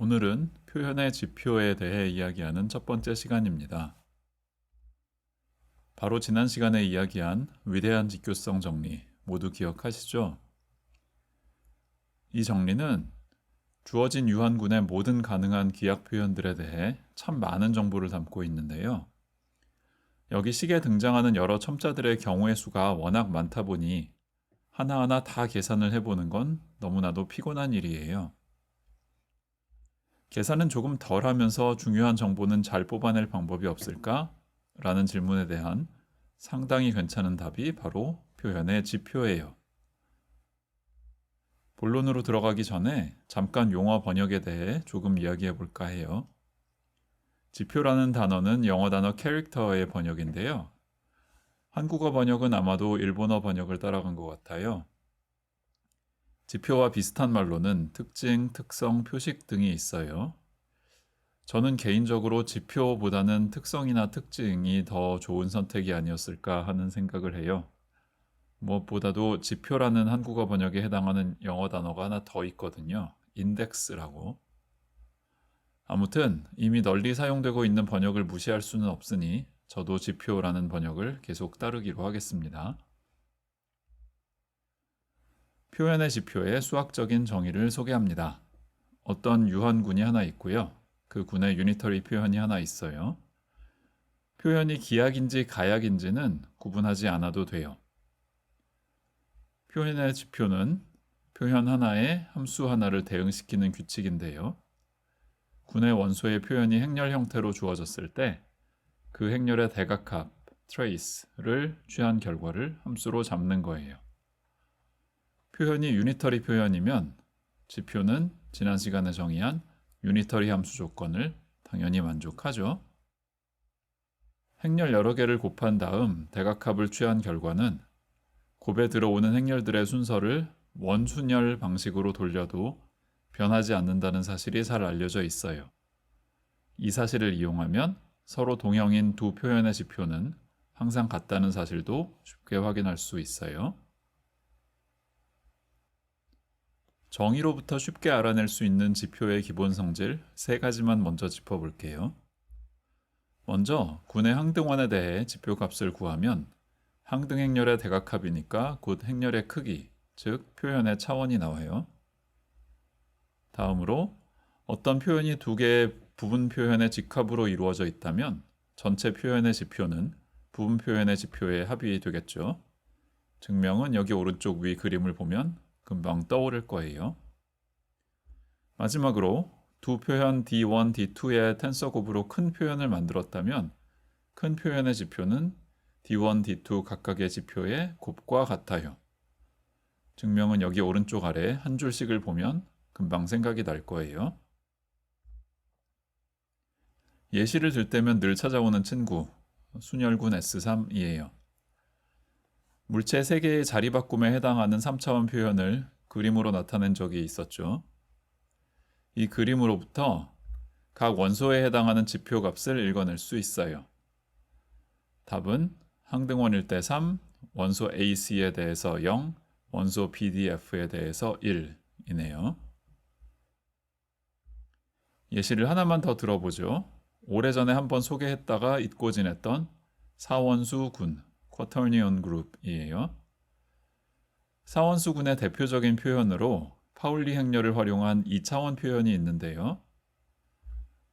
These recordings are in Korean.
오늘은 표현의 지표에 대해 이야기하는 첫 번째 시간입니다. 바로 지난 시간에 이야기한 위대한 지교성 정리 모두 기억하시죠? 이 정리는 주어진 유한군의 모든 가능한 기약 표현들에 대해 참 많은 정보를 담고 있는데요. 여기 식에 등장하는 여러 첨자들의 경우의 수가 워낙 많다 보니 하나하나 다 계산을 해보는 건 너무나도 피곤한 일이에요. 계산은 조금 덜 하면서 중요한 정보는 잘 뽑아낼 방법이 없을까? 라는 질문에 대한 상당히 괜찮은 답이 바로 표현의 지표예요. 본론으로 들어가기 전에 잠깐 용어 번역에 대해 조금 이야기해 볼까 해요. 지표라는 단어는 영어 단어 캐릭터의 번역인데요. 한국어 번역은 아마도 일본어 번역을 따라간 것 같아요. 지표와 비슷한 말로는 특징, 특성, 표식 등이 있어요. 저는 개인적으로 지표보다는 특성이나 특징이 더 좋은 선택이 아니었을까 하는 생각을 해요. 무엇보다도 지표라는 한국어 번역에 해당하는 영어 단어가 하나 더 있거든요. 인덱스라고. 아무튼 이미 널리 사용되고 있는 번역을 무시할 수는 없으니 저도 지표라는 번역을 계속 따르기로 하겠습니다. 표현의 지표의 수학적인 정의를 소개합니다. 어떤 유한군이 하나 있고요. 그 군의 유니터리 표현이 하나 있어요. 표현이 기약인지 가약인지는 구분하지 않아도 돼요. 표현의 지표는 표현 하나에 함수 하나를 대응시키는 규칙인데요. 군의 원소의 표현이 행렬 형태로 주어졌을 때 그 행렬의 대각합, trace를 취한 결과를 함수로 잡는 거예요. 표현이 유니터리 표현이면 지표는 지난 시간에 정의한 유니터리 함수 조건을 당연히 만족하죠. 행렬 여러 개를 곱한 다음 대각합을 취한 결과는 곱에 들어오는 행렬들의 순서를 원순열 방식으로 돌려도 변하지 않는다는 사실이 잘 알려져 있어요. 이 사실을 이용하면 서로 동형인 두 표현의 지표는 항상 같다는 사실도 쉽게 확인할 수 있어요. 정의로부터 쉽게 알아낼 수 있는 지표의 기본 성질 세 가지만 먼저 짚어볼게요. 먼저 군의 항등원에 대해 지표값을 구하면 항등 행렬의 대각합이니까 곧 행렬의 크기, 즉 표현의 차원이 나와요. 다음으로 어떤 표현이 두 개의 부분 표현의 직합으로 이루어져 있다면 전체 표현의 지표는 부분 표현의 지표의 합이 되겠죠. 증명은 여기 오른쪽 위 그림을 보면 금방 떠오를 거예요. 마지막으로 두 표현 D1, D2의 텐서 곱으로 큰 표현을 만들었다면 큰 표현의 지표는 D1, D2 각각의 지표의 곱과 같아요. 증명은 여기 오른쪽 아래 한 줄씩을 보면 금방 생각이 날 거예요. 예시를 들 때면 늘 찾아오는 친구, 순열군 S3이에요. 물체 3개의 자리바꿈에 해당하는 3차원 표현을 그림으로 나타낸 적이 있었죠. 이 그림으로부터 각 원소에 해당하는 지표값을 읽어낼 수 있어요. 답은 항등원일 때 3, 원소 AC에 대해서 0, 원소 BDF에 대해서 1이네요. 예시를 하나만 더 들어보죠. 오래전에 한번 소개했다가 잊고 지냈던 사원수 군, 쿼터니온 그룹이에요. 사원수 군의 대표적인 표현으로 파울리 행렬을 활용한 2차원 표현이 있는데요.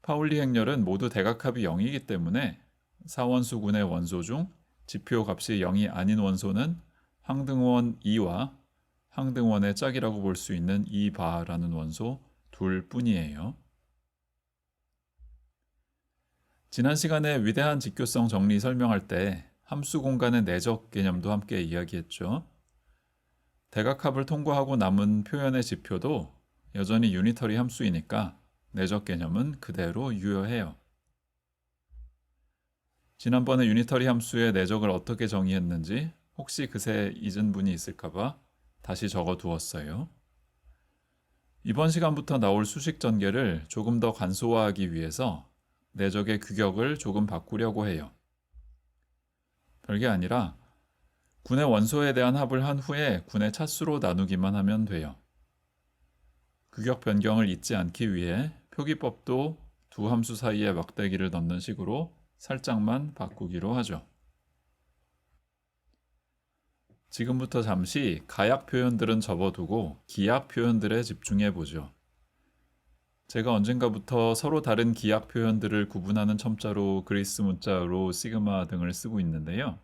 파울리 행렬은 모두 대각합이 0이기 때문에 사원수 군의 원소 중 지표 값이 0이 아닌 원소는 항등원 2와 항등원의 짝이라고 볼 수 있는 2바라는 원소 둘 뿐이에요. 지난 시간에 위대한 직교성 정리 설명할 때 함수 공간의 내적 개념도 함께 이야기했죠. 대각합을 통과하고 남은 표현의 지표도 여전히 유니터리 함수이니까 내적 개념은 그대로 유효해요. 지난번에 유니터리 함수의 내적을 어떻게 정의했는지 혹시 그새 잊은 분이 있을까봐 다시 적어 두었어요. 이번 시간부터 나올 수식 전개를 조금 더 간소화하기 위해서 내적의 규격을 조금 바꾸려고 해요. 별게 아니라 군의 원소에 대한 합을 한 후에 군의 차수로 나누기만 하면 돼요. 규격 변경을 잊지 않기 위해 표기법도 두 함수 사이에 막대기를 넣는 식으로 살짝만 바꾸기로 하죠. 지금부터 잠시 가약 표현들은 접어두고 기약 표현들에 집중해 보죠. 제가 언젠가부터 서로 다른 기약 표현들을 구분하는 첨자로 그리스 문자로 시그마 등을 쓰고 있는데요.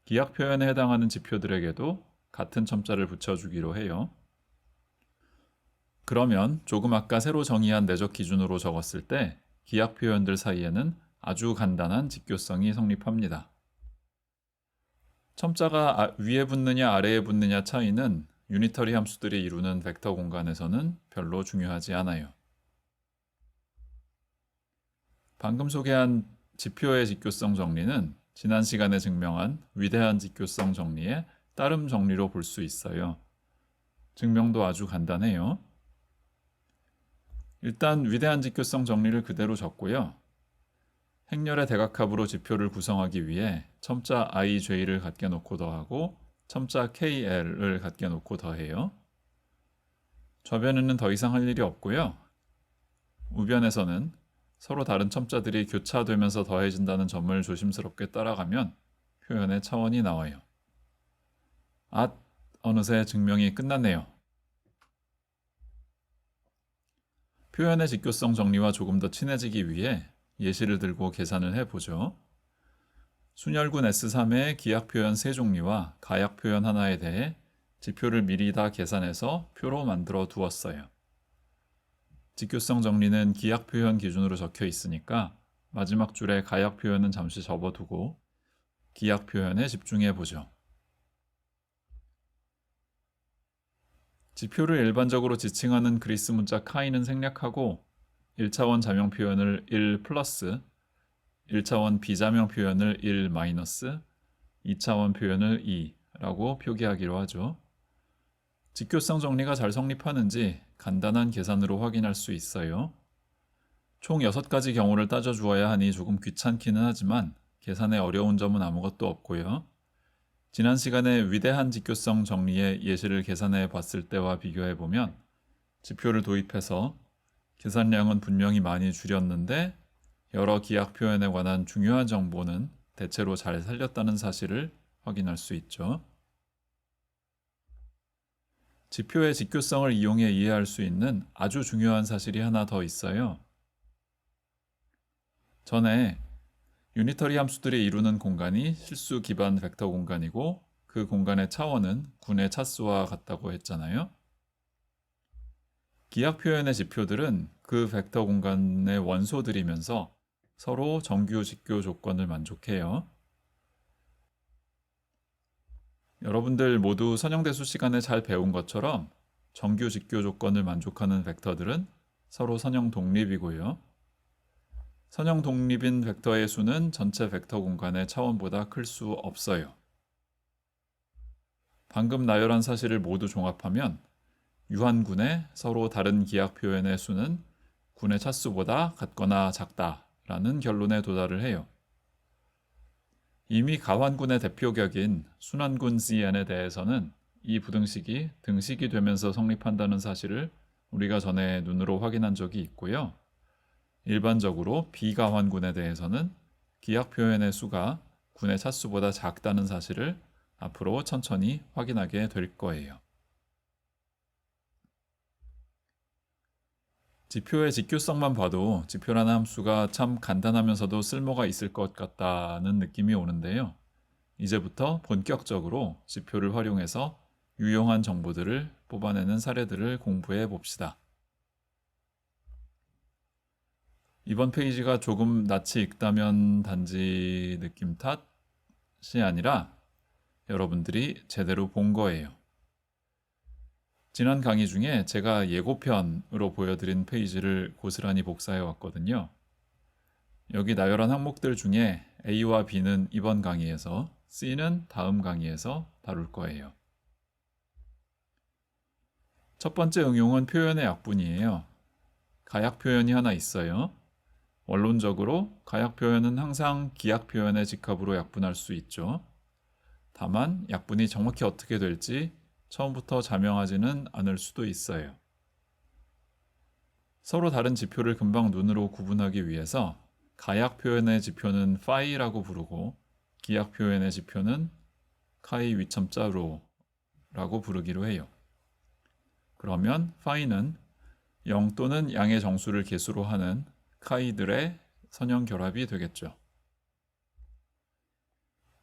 기약 표현에 해당하는 지표들에게도 같은 첨자를 붙여주기로 해요. 그러면 조금 아까 새로 정의한 내적 기준으로 적었을 때 기약 표현들 사이에는 아주 간단한 직교성이 성립합니다. 첨자가 위에 붙느냐 아래에 붙느냐 차이는 유니터리 함수들이 이루는 벡터 공간에서는 별로 중요하지 않아요. 방금 소개한 지표의 직교성 정리는 지난 시간에 증명한 위대한 직교성 정리의 따름 정리로 볼 수 있어요. 증명도 아주 간단해요. 일단 위대한 직교성 정리를 그대로 적고요. 행렬의 대각합으로 지표를 구성하기 위해 첨자 ij를 갖게 놓고 더하고 첨자 kl을 갖게 놓고 더해요. 좌변에는 더 이상 할 일이 없고요. 우변에서는 서로 다른 첨자들이 교차되면서 더해진다는 점을 조심스럽게 따라가면 표현의 차원이 나와요. 어느새 증명이 끝났네요. 표현의 직교성 정리와 조금 더 친해지기 위해 예시를 들고 계산을 해보죠. 순열군 S3의 기약 표현 3종류와 가약 표현 하나에 대해 지표를 미리 다 계산해서 표로 만들어 두었어요. 직교성 정리는 기약 표현 기준으로 적혀 있으니까 마지막 줄에 가약 표현은 잠시 접어두고 기약 표현에 집중해 보죠. 지표를 일반적으로 지칭하는 그리스 문자 카이는 생략하고 1차원 자명 표현을 1 플러스, 1차원 비자명 표현을 1 마이너스, 2차원 표현을 2라고 표기하기로 하죠. 직교성 정리가 잘 성립하는지 간단한 계산으로 확인할 수 있어요. 총 6가지 경우를 따져주어야 하니 조금 귀찮기는 하지만 계산에 어려운 점은 아무것도 없고요. 지난 시간에 위대한 직교성 정리의 예시를 계산해 봤을 때와 비교해 보면 지표를 도입해서 계산량은 분명히 많이 줄였는데 여러 기약 표현에 관한 중요한 정보는 대체로 잘 살렸다는 사실을 확인할 수 있죠. 지표의 직교성을 이용해 이해할 수 있는 아주 중요한 사실이 하나 더 있어요. 전에 유니터리 함수들이 이루는 공간이 실수 기반 벡터 공간이고 그 공간의 차원은 군의 차수와 같다고 했잖아요. 기약 표현의 지표들은 그 벡터 공간의 원소들이면서 서로 정규 직교 조건을 만족해요. 여러분들 모두 선형대수 시간에 잘 배운 것처럼 정규 직교 조건을 만족하는 벡터들은 서로 선형 독립이고요. 선형 독립인 벡터의 수는 전체 벡터 공간의 차원보다 클 수 없어요. 방금 나열한 사실을 모두 종합하면 유한군의 서로 다른 기약 표현의 수는 군의 차수보다 같거나 작다라는 결론에 도달을 해요. 이미 가환군의 대표격인 순환군 CN에 대해서는 이 부등식이 등식이 되면서 성립한다는 사실을 우리가 전에 눈으로 확인한 적이 있고요. 일반적으로 비가환군에 대해서는 기약 표현의 수가 군의 차수보다 작다는 사실을 앞으로 천천히 확인하게 될 거예요. 지표의 직교성만 봐도 지표라는 함수가 참 간단하면서도 쓸모가 있을 것 같다는 느낌이 오는데요. 이제부터 본격적으로 지표를 활용해서 유용한 정보들을 뽑아내는 사례들을 공부해 봅시다. 이번 페이지가 조금 낯이 익다면 단지 느낌 탓이 아니라 여러분들이 제대로 본 거예요. 지난 강의 중에 제가 예고편으로 보여드린 페이지를 고스란히 복사해 왔거든요. 여기 나열한 항목들 중에 A와 B는 이번 강의에서, C는 다음 강의에서 다룰 거예요. 첫 번째 응용은 표현의 약분이에요. 가약 표현이 하나 있어요. 원론적으로 가약 표현은 항상 기약 표현의 직합으로 약분할 수 있죠. 다만 약분이 정확히 어떻게 될지 처음부터 자명하지는 않을 수도 있어요. 서로 다른 지표를 금방 눈으로 구분하기 위해서 가약 표현의 지표는 파이라고 부르고 기약 표현의 지표는 카이 위첨자 로라고 부르기로 해요. 그러면 파이는 0 또는 양의 정수를 개수로 하는 카이들의 선형 결합이 되겠죠.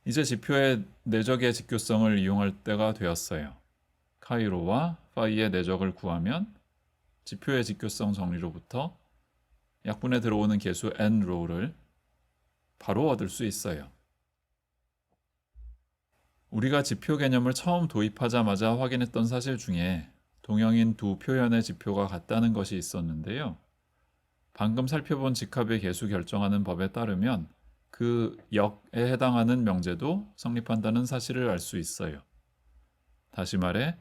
이제 지표의 내적의 직교성을 이용할 때가 되었어요. 카이로와 파이의 내적을 구하면 지표의 직교성 정리로부터 약분에 들어오는 개수 n로를 바로 얻을 수 있어요. 우리가 지표 개념을 처음 도입하자마자 확인했던 사실 중에 동형인 두 표현의 지표가 같다는 것이 있었는데요. 방금 살펴본 직합의 개수 결정하는 법에 따르면 그 역에 해당하는 명제도 성립한다는 사실을 알 수 있어요. 다시 말해,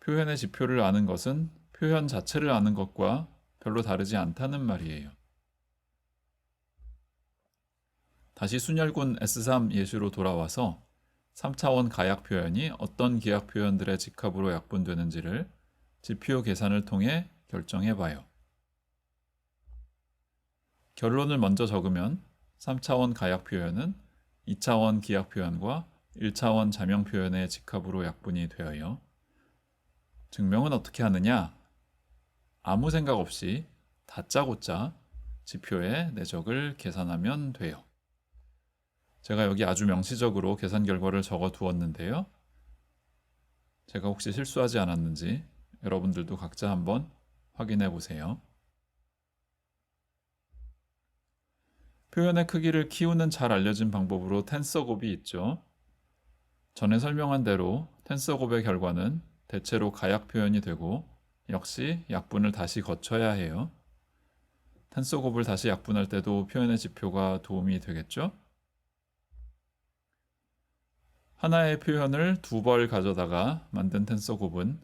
표현의 지표를 아는 것은 표현 자체를 아는 것과 별로 다르지 않다는 말이에요. 다시 순열군 S3 예시로 돌아와서 3차원 가약 표현이 어떤 기약 표현들의 직합으로 약분되는지를 지표 계산을 통해 결정해 봐요. 결론을 먼저 적으면 3차원 가약 표현은 2차원 기약 표현과 1차원 자명 표현의 직합으로 약분이 되어요. 증명은 어떻게 하느냐? 아무 생각 없이 다짜고짜 지표의 내적을 계산하면 돼요. 제가 여기 아주 명시적으로 계산 결과를 적어 두었는데요. 제가 혹시 실수하지 않았는지 여러분들도 각자 한번 확인해 보세요. 표현의 크기를 키우는 잘 알려진 방법으로 텐서 곱이 있죠. 전에 설명한 대로 텐서 곱의 결과는 대체로 가약 표현이 되고 역시 약분을 다시 거쳐야 해요. 텐서 곱을 다시 약분할 때도 표현의 지표가 도움이 되겠죠? 하나의 표현을 두 벌 가져다가 만든 텐서 곱은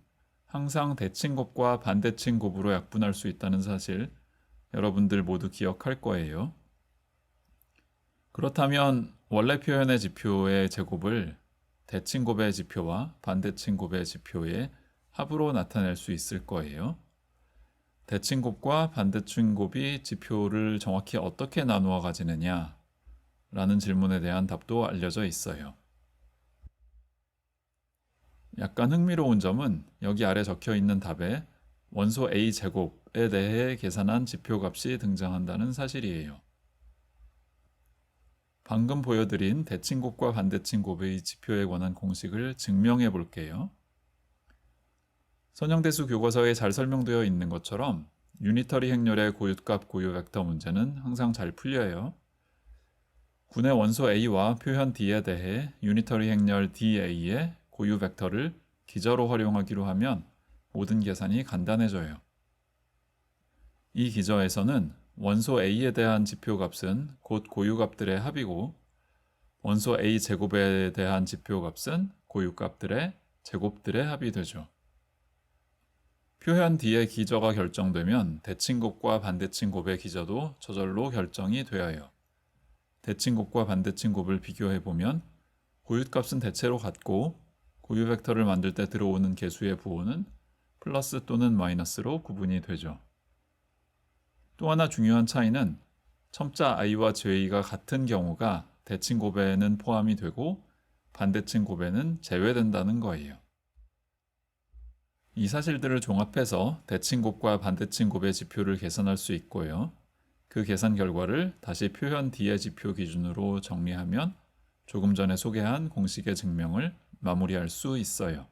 항상 대칭 곱과 반대칭 곱으로 약분할 수 있다는 사실 여러분들 모두 기억할 거예요. 그렇다면 원래 표현의 지표의 제곱을 대칭 곱의 지표와 반대칭 곱의 지표의 합으로 나타낼 수 있을 거예요. 대칭 곱과 반대칭 곱이 지표를 정확히 어떻게 나누어 가지느냐 라는 질문에 대한 답도 알려져 있어요. 약간 흥미로운 점은 여기 아래 적혀 있는 답에 원소 A 제곱에 대해 계산한 지표 값이 등장한다는 사실이에요. 방금 보여드린 대칭 곱과 반대칭 곱의 지표에 관한 공식을 증명해 볼게요. 선형대수 교과서에 잘 설명되어 있는 것처럼 유니터리 행렬의 고유값 고유 벡터 문제는 항상 잘 풀려요. 군의 원소 A와 표현 D에 대해 유니터리 행렬 DA의 고유 벡터를 기저로 활용하기로 하면 모든 계산이 간단해져요. 이 기저에서는 원소 A에 대한 지표값은 곧 고유값들의 합이고 원소 A 제곱에 대한 지표값은 고유값들의 제곱들의 합이 되죠. 표현 D의 기저가 결정되면 대칭곱과 반대칭곱의 기저도 저절로 결정이 되어요. 대칭곱과 반대칭곱을 비교해보면 고유값은 대체로 같고 고유 벡터를 만들 때 들어오는 개수의 부호는 플러스 또는 마이너스로 구분이 되죠. 또 하나 중요한 차이는 첨자 i와 j가 같은 경우가 대칭 곱에는 포함이 되고 반대칭 곱에는 제외된다는 거예요. 이 사실들을 종합해서 대칭 곱과 반대칭 곱의 지표를 계산할 수 있고요. 그 계산 결과를 다시 표현 D의 지표 기준으로 정리하면 조금 전에 소개한 공식의 증명을 마무리할 수 있어요.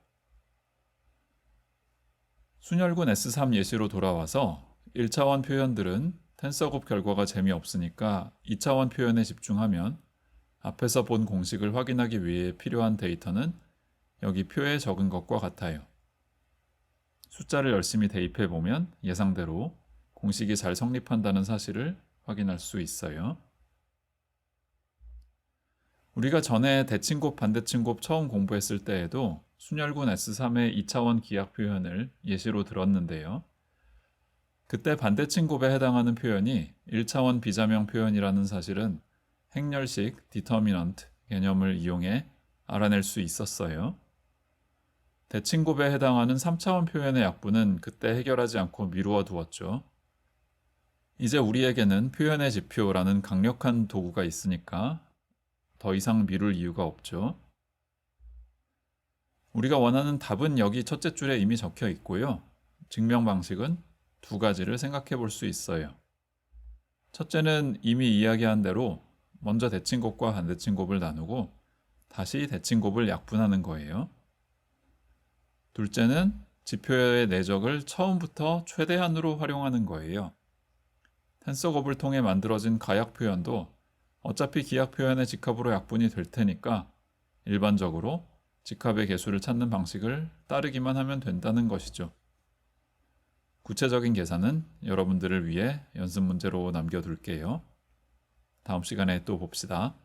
순열군 S3 예시로 돌아와서 1차원 표현들은 텐서 곱 결과가 재미없으니까 2차원 표현에 집중하면 앞에서 본 공식을 확인하기 위해 필요한 데이터는 여기 표에 적은 것과 같아요. 숫자를 열심히 대입해 보면 예상대로 공식이 잘 성립한다는 사실을 확인할 수 있어요. 우리가 전에 대칭곱, 반대칭곱 처음 공부했을 때에도 순열군 S3의 2차원 기약 표현을 예시로 들었는데요. 그때 반대칭곱에 해당하는 표현이 1차원 비자명 표현이라는 사실은 행렬식 determinant 개념을 이용해 알아낼 수 있었어요. 대칭곱에 해당하는 3차원 표현의 약분은 그때 해결하지 않고 미루어 두었죠. 이제 우리에게는 표현의 지표라는 강력한 도구가 있으니까 더 이상 미룰 이유가 없죠. 우리가 원하는 답은 여기 첫째 줄에 이미 적혀 있고요. 증명 방식은 두 가지를 생각해 볼 수 있어요. 첫째는 이미 이야기한 대로 먼저 대칭곱과 반대칭곱을 나누고 다시 대칭곱을 약분하는 거예요. 둘째는 지표의 내적을 처음부터 최대한으로 활용하는 거예요. 텐서곱을 통해 만들어진 가약 표현도 어차피 기약 표현의 직합으로 약분이 될 테니까 일반적으로 직합의 개수를 찾는 방식을 따르기만 하면 된다는 것이죠. 구체적인 계산은 여러분들을 위해 연습 문제로 남겨둘게요. 다음 시간에 또 봅시다.